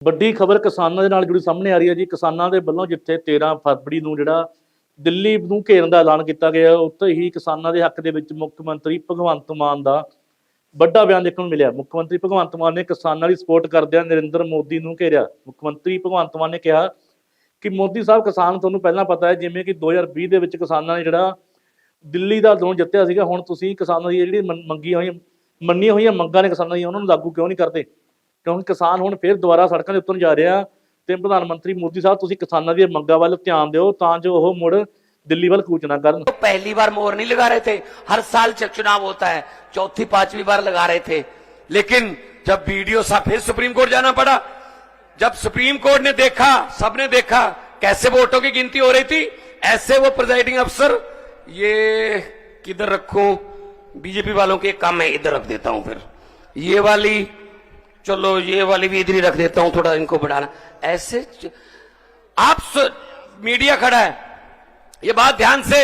ਵੱਡੀ ਖਬਰ ਕਿਸਾਨਾਂ ਦੇ ਨਾਲ ਜੁੜੀ ਸਾਹਮਣੇ ਆ ਰਹੀ ਹੈ ਜੀ। ਕਿਸਾਨਾਂ ਦੇ ਵੱਲੋਂ ਜਿੱਥੇ 13 ਫਰਵਰੀ ਨੂੰ ਜਿਹੜਾ ਦਿੱਲੀ ਨੂੰ ਘੇਰਨ ਦਾ ਐਲਾਨ ਕੀਤਾ ਗਿਆ, ਉੱਥੇ ਹੀ ਕਿਸਾਨਾਂ ਦੇ ਹੱਕ ਦੇ ਵਿੱਚ ਮੁੱਖ ਮੰਤਰੀ ਭਗਵੰਤ ਮਾਨ ਦਾ ਵੱਡਾ ਬਿਆਨ ਦੇਖਣ ਨੂੰ ਮਿਲਿਆ। ਮੁੱਖ ਮੰਤਰੀ ਭਗਵੰਤ ਮਾਨ ਨੇ ਕਿਸਾਨਾਂ ਦੀ ਸਪੋਰਟ ਕਰਦਿਆਂ ਨਰਿੰਦਰ ਮੋਦੀ ਨੂੰ ਘੇਰਿਆ। ਮੁੱਖ ਮੰਤਰੀ ਭਗਵੰਤ ਮਾਨ ਨੇ ਕਿਹਾ ਕਿ ਮੋਦੀ ਸਾਹਿਬ ਕਿਸਾਨ ਤੁਹਾਨੂੰ ਪਹਿਲਾਂ ਪਤਾ ਹੈ, ਜਿਵੇਂ ਕਿ 2020 ਦੇ ਵਿੱਚ ਕਿਸਾਨਾਂ ਨੇ ਜਿਹੜਾ ਦਿੱਲੀ ਦਾ ਚੋਣ ਜਿੱਤਿਆ ਸੀਗਾ, ਹੁਣ ਤੁਸੀਂ ਕਿਸਾਨਾਂ ਦੀ ਜਿਹੜੀ ਮੰਨੀਆਂ ਹੋਈਆਂ ਮੰਗਾਂ ਨੇ ਕਿਸਾਨਾਂ ਦੀਆਂ, ਉਹਨਾਂ ਨੂੰ ਲਾਗੂ ਕਿਉਂ ਨਹੀਂ ਕਰਦੇ? क्योंकि किसान हुण फिर दोबारा सड़कों ते उतरन जा रहे हैं। तो प्रधानमंत्री मोदी साहब तुसीं किसानां दी मंगां वल ध्यान दिओ तां जो ओह मुड़ दिल्ली वल कूच ना करन। तो पहली बार मोहर नहीं लगा रहे थे, हर साल चुनाव होता है, चौथी पांचवी बार लगा रहे थे। लेकिन जब वीडियो साहब फिर सुप्रीम कोर्ट जाना पड़ा, जब सुप्रीम कोर्ट ने देखा, सबने देखा कैसे वोटों की गिनती हो रही थी, ऐसे वो प्रिजाइडिंग अफसर ये किधर रखूं, बीजेपी वालों के एक काम मैं इधर रख देता हूं, फिर ये वाली चलो ये वाली भी इधर ही रख देता हूं, थोड़ा इनको बढ़ाना। ऐसे आप मीडिया खड़ा है, ये बात ध्यान से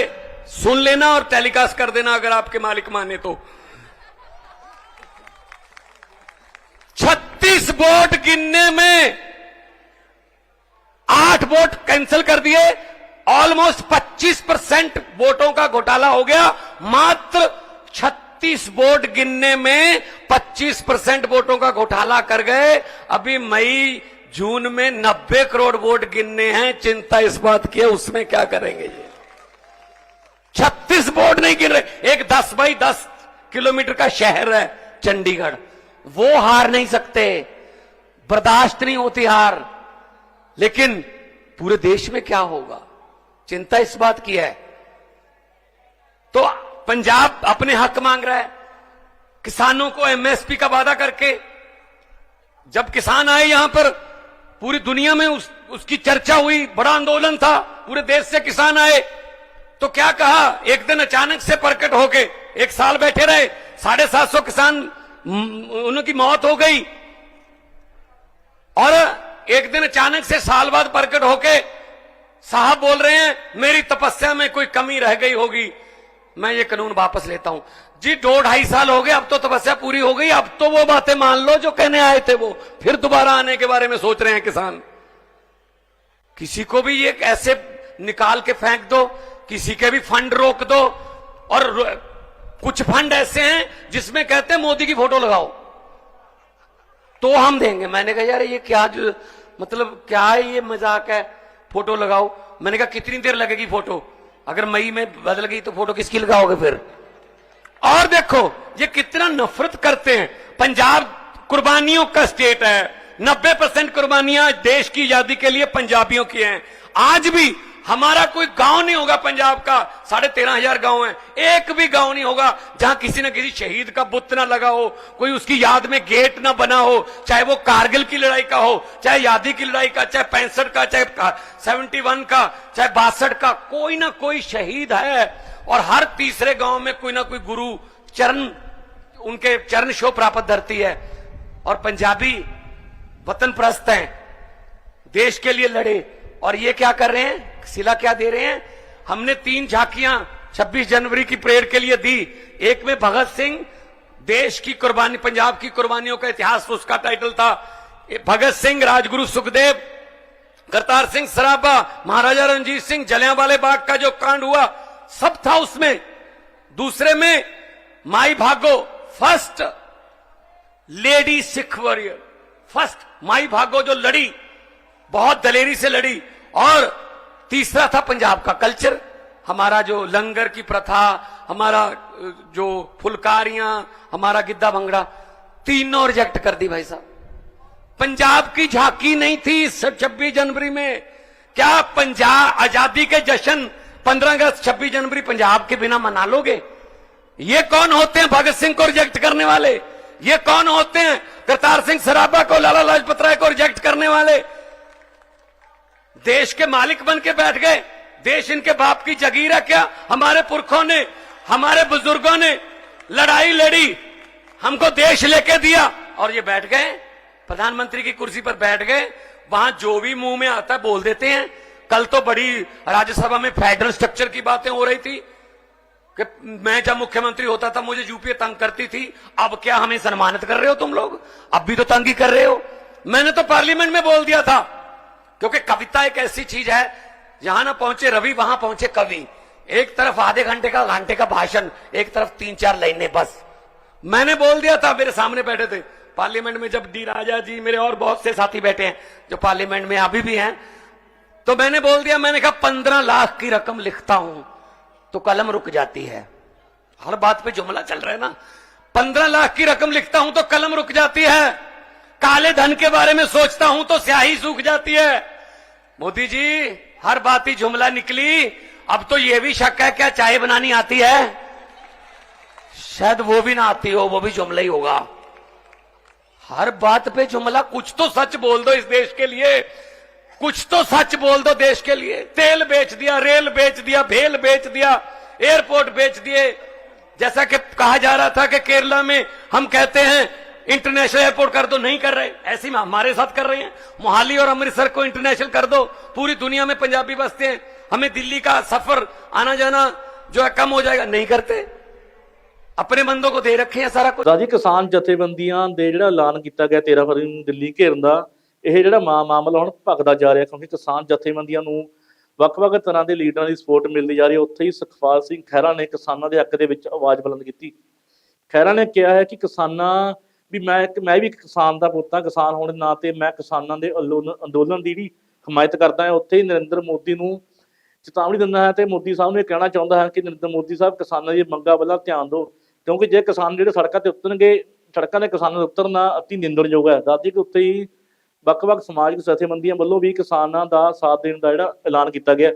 सुन लेना और टेलीकास्ट कर देना अगर आपके मालिक माने तो। 36 वोट गिनने में 8 वोट कैंसिल कर दिए, ऑलमोस्ट 25% वोटों का घोटाला हो गया। मात्र 36 वोट गिनने में 25% वोटों का घोटाला कर गए। अभी मई जून में 90 करोड़ वोट गिनने हैं। चिंता इस बात की है उसमें क्या करेंगे ये? 36 वोट नहीं गिन रहे। एक 10 बाई 10 किलोमीटर का शहर है चंडीगढ़, वो हार नहीं सकते, बर्दाश्त नहीं होती हार। लेकिन पूरे देश में क्या होगा, चिंता इस बात की है। तो पंजाब अपने हक मांग रहा है, किसानों को एमएसपी का वादा करके। जब किसान आए यहां पर, पूरी दुनिया में उसकी चर्चा हुई, बड़ा आंदोलन था, पूरे देश से किसान आए। तो क्या कहा, एक दिन अचानक से प्रकट होके, एक साल बैठे रहे, 750 किसान उनकी मौत हो गई, और एक दिन अचानक से साल बाद प्रकट होके साहब बोल रहे हैं मेरी तपस्या में कोई कमी रह गई होगी, मैं ये कानून वापस लेता हूं। जी 2-2.5 साल हो गए, अब तो तपस्या पूरी हो गई, अब तो वो बातें मान लो जो कहने आए थे, वो फिर दोबारा आने के बारे में सोच रहे हैं किसान। किसी को भी ये ऐसे निकाल के फेंक दो, किसी के भी फंड रोक दो। और कुछ फंड ऐसे हैं जिसमें कहते हैं मोदी की फोटो लगाओ तो हम देंगे। मैंने कहा यार ये क्या मतलब क्या है, ये मजाक है, फोटो लगाओ। मैंने कहा कितनी देर लगेगी फोटो, अगर मई में बदल गई तो फोटो किसकी लगाओगे फिर? और देखो ये कितना नफरत करते हैं। पंजाब कुर्बानियों का स्टेट है, 90% कुर्बानियां देश की आजादी के लिए पंजाबियों की हैं। आज भी हमारा कोई गांव नहीं होगा पंजाब का, 13,500 गांव हैं, एक भी गांव नहीं होगा जहां किसी न किसी शहीद का बुत ना लगा हो, कोई उसकी याद में गेट ना बना हो, चाहे वो कारगिल की लड़ाई का हो, चाहे आजादी की लड़ाई का, चाहे 65 का, चाहे 71 का, चाहे 62 का, कोई ना कोई शहीद है। और हर तीसरे गांव में कोई ना कोई गुरु चरण, उनके चरण शो प्राप्त धरती है। और पंजाबी वतन प्रस्त हैं, देश के लिए लड़े। और ये क्या कर रहे हैं, सिला क्या दे रहे हैं? हमने 3 झांकियां 26 जनवरी की परेड के लिए दी। एक में भगत सिंह, देश की कुर्बानी, पंजाब की कुर्बानियों का इतिहास, उसका टाइटल था। भगत सिंह, राजगुरु सुखदेव, करतार सिंह सराभा, महाराजा रणजीत सिंह, जलियांवाले बाग का जो कांड हुआ सब था उसमें। दूसरे में माई भागो, first lady Sikh warrior, first my भागो जो लड़ी, बहुत दलेरी से लड़ी। और तीसरा था पंजाब का कल्चर, हमारा जो लंगर की प्रथा, हमारा जो फुलकारियां, हमारा गिद्दा भंगड़ा, तीनों रिजेक्ट कर दी भाई साहब। पंजाब की झांकी नहीं थी 26 जनवरी में। क्या पंजाब आजादी के जश्न 15 अगस्त 26 जनवरी पंजाब के बिना मना लोगे? ये कौन होते हैं भगत सिंह को रिजेक्ट करने वाले? ये कौन होते हैं करतार सिंह सराभा को, लाला लाजपत राय को रिजेक्ट करने वाले? देश के मालिक बन के बैठ गए। देश इनके बाप की जगीर है क्या? हमारे पुरखों ने, हमारे बुजुर्गों ने लड़ाई लड़ी, हमको देश लेके दिया, और ये बैठ गए प्रधानमंत्री की कुर्सी पर बैठ गए। वहां जो भी मुंह में आता है बोल देते हैं। कल तो बड़ी राज्यसभा में फेडरल स्ट्रक्चर की बातें हो रही थी कि मैं जब मुख्यमंत्री होता था मुझे यूपीए तंग करती थी, अब क्या हमें सम्मानित कर रहे हो तुम लोग? अब भी तो तंग ही कर रहे हो। मैंने तो पार्लियामेंट में बोल दिया था, क्योंकि कविता एक ऐसी चीज है, जहां ना पहुंचे रवि वहां पहुंचे कवि। एक तरफ आधे घंटे का भाषण, एक तरफ 3-4 लाइनें बस। मैंने बोल दिया था, मेरे सामने बैठे थे पार्लियामेंट में, जब डी राजा जी, मेरे और बहुत से साथी बैठे हैं जो पार्लियामेंट में अभी भी हैं, तो मैंने बोल दिया, मैंने कहा 15 लाख की रकम लिखता हूं तो कलम रुक जाती है। हर बात पे जुमला चल रहा है ना, 15 लाख की रकम लिखता हूं तो कलम रुक जाती है, काले धन के बारे में सोचता हूं तो स्याही सूख जाती है। मोदी जी हर बात ही जुमला निकली, अब तो यह भी शक है क्या चाय बनानी आती है? शायद वो भी ना आती हो, वो भी जुमला ही होगा। हर बात पे जुमला, कुछ तो सच बोल दो इस देश के लिए, कुछ तो सच बोल दो देश के लिए। तेल बेच दिया, रेल बेच दिया, भेल बेच दिया, एयरपोर्ट बेच दिए। जैसा कि कहा जा रहा था कि केरला में हम कहते हैं इंटरनेशनल एयरपोर्ट कर दो, नहीं कर रहे, ऐसी में हमारे साथ कर रहे हैं। मोहाली और अमृतसर को इंटरनेशनल कर दो, पूरी दुनिया में पंजाबी बसते हैं, हमें दिल्ली का सफर आना जाना जो है कम हो जाएगा, नहीं करते। अपने बंदों को दे रखे हैं सारा कुछ। ਰਾਜੀ ਕਿਸਾਨ ਜਥੇਬੰਦੀਆਂ ਦੇ ਜਿਹੜਾ ਐਲਾਨ ਕੀਤਾ ਗਿਆ 13 ਫਰਵਰੀ ਨੂੰ ਦਿੱਲੀ ਘੇਰਨ ਦਾ, ਇਹ ਜਿਹੜਾ ਮਾਮਲਾ ਹੁਣ ਭਖਦਾ ਜਾ ਰਿਹਾ, ਕਿਉਂਕਿ ਕਿਸਾਨ ਜਥੇਬੰਦੀਆਂ ਨੂੰ ਵੱਖ-ਵੱਖ ਤਰ੍ਹਾਂ ਦੇ ਲੀਡਰਾਂ ਦੀ ਸਪੋਰਟ ਮਿਲਦੀ ਜਾ ਰਹੀ ਹੈ। ਉੱਥੇ ਹੀ ਸੁਖਪਾਲ ਸਿੰਘ ਖਹਿਰਾ ਨੇ ਕਿਸਾਨਾਂ ਦੇ ਹੱਕ ਦੇ ਵਿੱਚ ਆਵਾਜ਼ ਬੁਲੰਦ ਕੀਤੀ। ਖਹਿਰਾ ਨੇ ਕਿਹਾ ਹੈ ਕਿ ਕਿਸਾਨਾਂ ਵੀ ਮੈਂ ਵੀ ਇੱਕ ਕਿਸਾਨ ਦਾ ਪੁੱਤ ਹਾਂ, ਕਿਸਾਨ ਹੋਣ ਦੇ ਨਾਤੇ ਮੈਂ ਕਿਸਾਨਾਂ ਦੇ ਅੰਦੋਲਨ ਦੀ ਵੀ ਹਮਾਇਤ ਕਰਦਾ ਹਾਂ। ਉੱਥੇ ਹੀ ਨਰਿੰਦਰ ਮੋਦੀ ਨੂੰ ਚੇਤਾਵਨੀ ਦਿੰਦਾ ਹੈ ਤੇ ਮੋਦੀ ਸਾਹਿਬ ਨੂੰ ਇਹ ਕਹਿਣਾ ਚਾਹੁੰਦਾ ਹੈ ਕਿ ਨਰਿੰਦਰ ਮੋਦੀ ਸਾਹਿਬ ਕਿਸਾਨਾਂ ਦੀ ਮੰਗਾਂ ਵੱਲ ਧਿਆਨ ਦਿਓ, ਕਿਉਂਕਿ ਜੇ ਕਿਸਾਨ ਜਿਹੜੇ ਸੜਕਾਂ ਤੇ ਉਤਰਨਗੇ, ਸੜਕਾਂ ਦੇ ਕਿਸਾਨਾਂ ਦੇ ਉਤਰਨਾ ਅਤੀ ਨਿੰਦਣਯੋਗ ਹੈ। ਦੱਸਦੀ ਕਿ ਉੱਥੇ ਹੀ ਵੱਖ-ਵੱਖ ਸਮਾਜਿਕ ਜਥੇਬੰਦੀਆਂ ਵੱਲੋਂ ਵੀ ਕਿਸਾਨਾਂ ਦਾ ਸਾਥ ਦੇਣ ਦਾ ਜਿਹੜਾ ਐਲਾਨ ਕੀਤਾ ਗਿਆ।